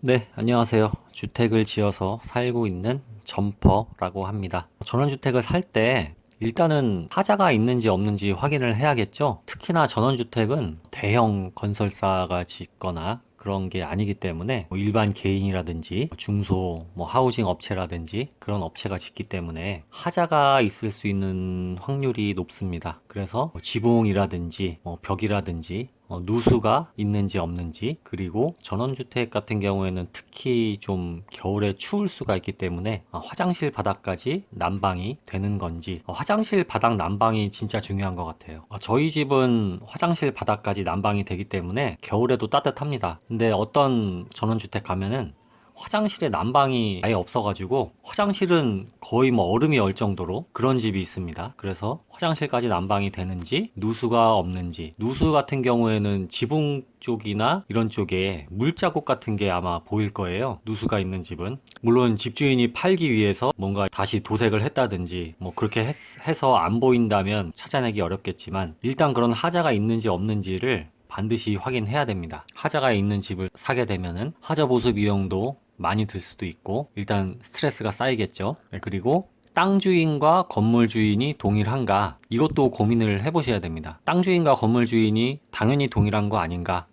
네, 안녕하세요. 주택을 지어서 살고 있는 점퍼라고 합니다. 전원주택을 살 때 일단은 하자가 있는지 없는지 확인을 해야겠죠. 특히나 전원주택은 대형 건설사가 짓거나 그런 게 아니기 때문에 일반 개인이라든지 중소 하우징 업체라든지 그런 업체가 짓기 때문에 하자가 있을 수 있는 확률이 높습니다. 그래서 지붕이라든지 벽이라든지 누수가 있는지 없는지, 그리고 전원주택 같은 경우에는 특히 좀 겨울에 추울 수가 있기 때문에 화장실 바닥까지 난방이 되는 건지, 화장실 바닥 난방이 진짜 중요한 것 같아요. 저희 집은 화장실 바닥까지 난방이 되기 때문에 겨울에도 따뜻합니다. 근데 어떤 전원주택 가면은 화장실에 난방이 아예 없어가지고 화장실은 거의 얼음이 얼 정도로 그런 집이 있습니다. 그래서 화장실까지 난방이 되는지, 누수가 없는지, 누수 같은 경우에는 지붕 쪽이나 이런 쪽에 물자국 같은 게 아마 보일 거예요. 누수가 있는 집은. 물론 집주인이 팔기 위해서 뭔가 다시 도색을 했다든지 그렇게 해서 안 보인다면 찾아내기 어렵겠지만, 일단 그런 하자가 있는지 없는지를 반드시 확인해야 됩니다. 하자가 있는 집을 사게 되면은 하자 보수 비용도 많이 들 수도 있고 일단 스트레스가 쌓이겠죠. 그리고 땅 주인과 건물 주인이 동일한가, 이것도 고민을 해보셔야 됩니다. 땅 주인과 건물 주인이 당연히 동일한 거 아닌가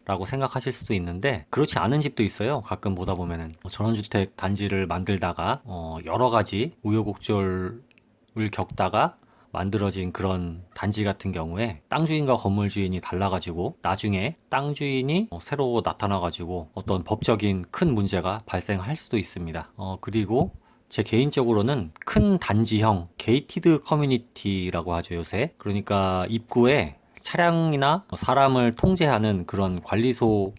라고 생각하실 수도 있는데, 그렇지 않은 집도 있어요. 가끔 보다 보면은 전원주택 단지를 만들다가 여러 가지 우여곡절을 겪다가 만들어진 그런 단지 같은 경우에 땅 주인과 건물 주인이 달라가지고 나중에 땅 주인이 새로 나타나가지고 어떤 법적인 큰 문제가 발생할 수도 있습니다. 그리고 제 개인적으로는 큰 단지형 게이티드 커뮤니티라고 하죠, 요새. 그러니까 입구에 차량이나 사람을 통제하는 그런 관리소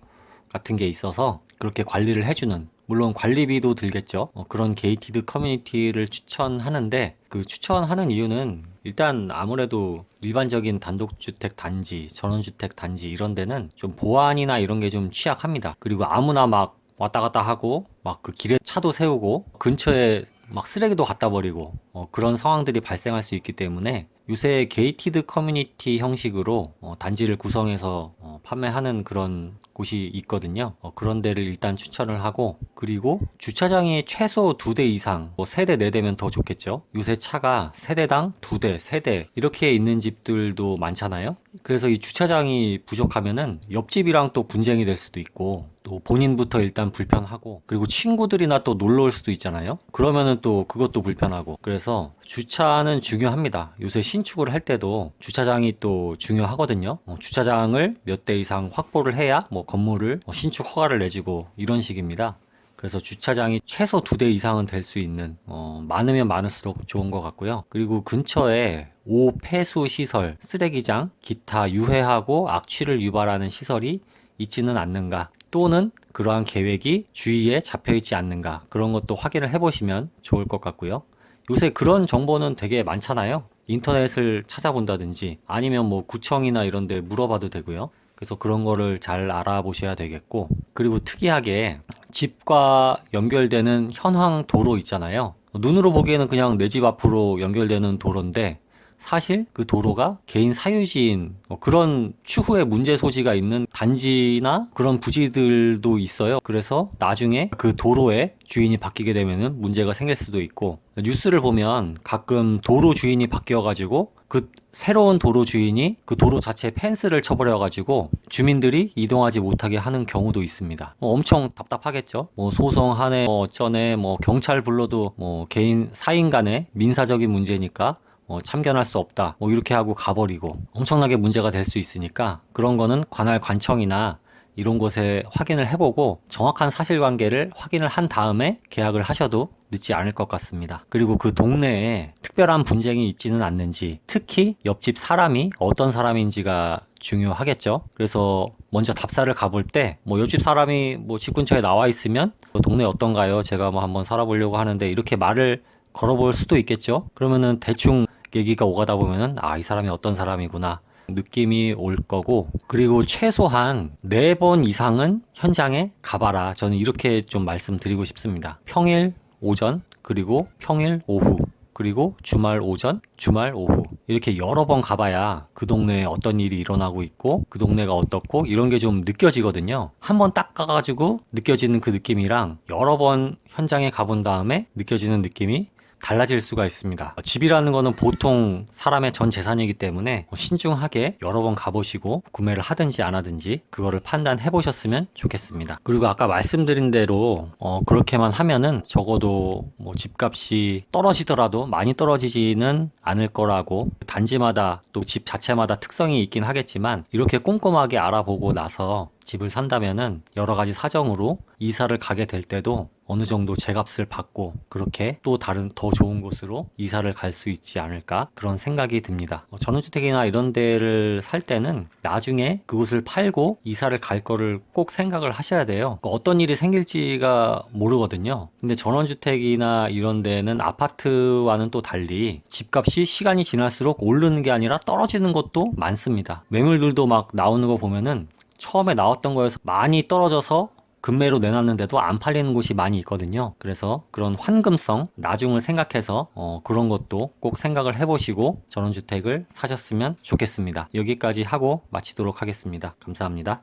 같은 게 있어서 그렇게 관리를 해주는, 물론 관리비도 들겠죠. 그런 게이티드 커뮤니티를 추천하는데, 그 추천하는 이유는 일단 아무래도 일반적인 단독주택 단지, 전원주택 단지 이런 데는 좀 보안이나 이런 게 좀 취약합니다. 그리고 아무나 막 왔다 갔다 하고 막 그 길에 차도 세우고 근처에 막 쓰레기도 갖다 버리고 그런 상황들이 발생할 수 있기 때문에 요새 게이티드 커뮤니티 형식으로 단지를 구성해서 판매하는 그런 곳이 있거든요. 그런 데를 일단 추천을 하고, 그리고 주차장이 최소 2대 이상, 3대, 4대면 더 좋겠죠. 요새 차가 세대당 2대, 3대 이렇게 있는 집들도 많잖아요. 그래서 이 주차장이 부족하면은 옆집이랑 또 분쟁이 될 수도 있고, 또 본인부터 일단 불편하고, 그리고 친구들이나 또 놀러 올 수도 있잖아요. 그러면은 또 그것도 불편하고. 그래서 주차는 중요합니다. 요새 신축을 할 때도 주차장이 또 중요하거든요. 주차장을 몇 대 이상 확보를 해야 건물을 신축 허가를 내주고 이런 식입니다. 그래서 주차장이 최소 2대 이상은 될 수 있는, 많으면 많을수록 좋은 것 같고요. 그리고 근처에 오폐수 시설, 쓰레기장, 기타 유해하고 악취를 유발하는 시설이 있지는 않는가, 또는 그러한 계획이 주위에 잡혀 있지 않는가, 그런 것도 확인을 해보시면 좋을 것 같고요. 요새 그런 정보는 되게 많잖아요. 인터넷을 찾아본다든지 아니면 구청이나 이런 데 물어봐도 되고요. 그래서 그런 거를 잘 알아보셔야 되겠고, 그리고 특이하게 집과 연결되는 현황 도로 있잖아요. 눈으로 보기에는 그냥 내 집 앞으로 연결되는 도로인데, 사실 그 도로가 개인 사유지인 그런 추후에 문제 소지가 있는 단지나 그런 부지들도 있어요. 그래서 나중에 그 도로의 주인이 바뀌게 되면은 문제가 생길 수도 있고, 뉴스를 보면 가끔 도로 주인이 바뀌어가지고 그 새로운 도로 주인이 그 도로 자체에 펜스를 쳐버려가지고 주민들이 이동하지 못하게 하는 경우도 있습니다. 엄청 답답하겠죠. 소송하네, 어쩌네, 경찰 불러도 개인 사인 간의 민사적인 문제니까 참견할 수 없다, 이렇게 하고 가버리고 엄청나게 문제가 될 수 있으니까, 그런 거는 관할 관청이나 이런 곳에 확인을 해보고 정확한 사실관계를 확인을 한 다음에 계약을 하셔도 늦지 않을 것 같습니다. 그리고 그 동네에 특별한 분쟁이 있지는 않는지, 특히 옆집 사람이 어떤 사람인지가 중요하겠죠. 그래서 먼저 답사를 가볼 때 옆집 사람이 집 근처에 나와 있으면 동네 어떤가요? 제가 한번 살아보려고 하는데, 이렇게 말을 걸어볼 수도 있겠죠. 그러면은 대충 얘기가 오가다 보면은 이 사람이 어떤 사람이구나 느낌이 올 거고, 그리고 최소한 4번 이상은 현장에 가봐라, 저는 이렇게 좀 말씀드리고 싶습니다. 평일 오전 그리고 평일 오후 그리고 주말 오전, 주말 오후 이렇게 여러 번 가봐야 그 동네에 어떤 일이 일어나고 있고 그 동네가 어떻고 이런 게 좀 느껴지거든요. 한 번 딱 가가지고 느껴지는 그 느낌이랑 여러 번 현장에 가본 다음에 느껴지는 느낌이 달라질 수가 있습니다. 집이라는 거는 보통 사람의 전 재산이기 때문에 신중하게 여러 번 가보시고 구매를 하든지 안 하든지 그거를 판단해 보셨으면 좋겠습니다. 그리고 아까 말씀드린 대로 그렇게만 하면은 적어도 뭐 집값이 떨어지더라도 많이 떨어지지는 않을 거라고, 단지마다 또 집 자체마다 특성이 있긴 하겠지만 이렇게 꼼꼼하게 알아보고 나서 집을 산다면은 여러 가지 사정으로 이사를 가게 될 때도 어느 정도 제값을 받고 그렇게 또 다른 더 좋은 곳으로 이사를 갈 수 있지 않을까, 그런 생각이 듭니다. 전원주택이나 이런 데를 살 때는 나중에 그곳을 팔고 이사를 갈 거를 꼭 생각을 하셔야 돼요. 어떤 일이 생길지가 모르거든요. 근데 전원주택이나 이런 데는 아파트와는 또 달리 집값이 시간이 지날수록 오르는 게 아니라 떨어지는 것도 많습니다. 매물들도 막 나오는 거 보면은 처음에 나왔던 거에서 많이 떨어져서 급매로 내놨는데도 안 팔리는 곳이 많이 있거든요. 그래서 그런 환금성, 나중을 생각해서 그런 것도 꼭 생각을 해보시고 전원주택을 사셨으면 좋겠습니다. 여기까지 하고 마치도록 하겠습니다. 감사합니다.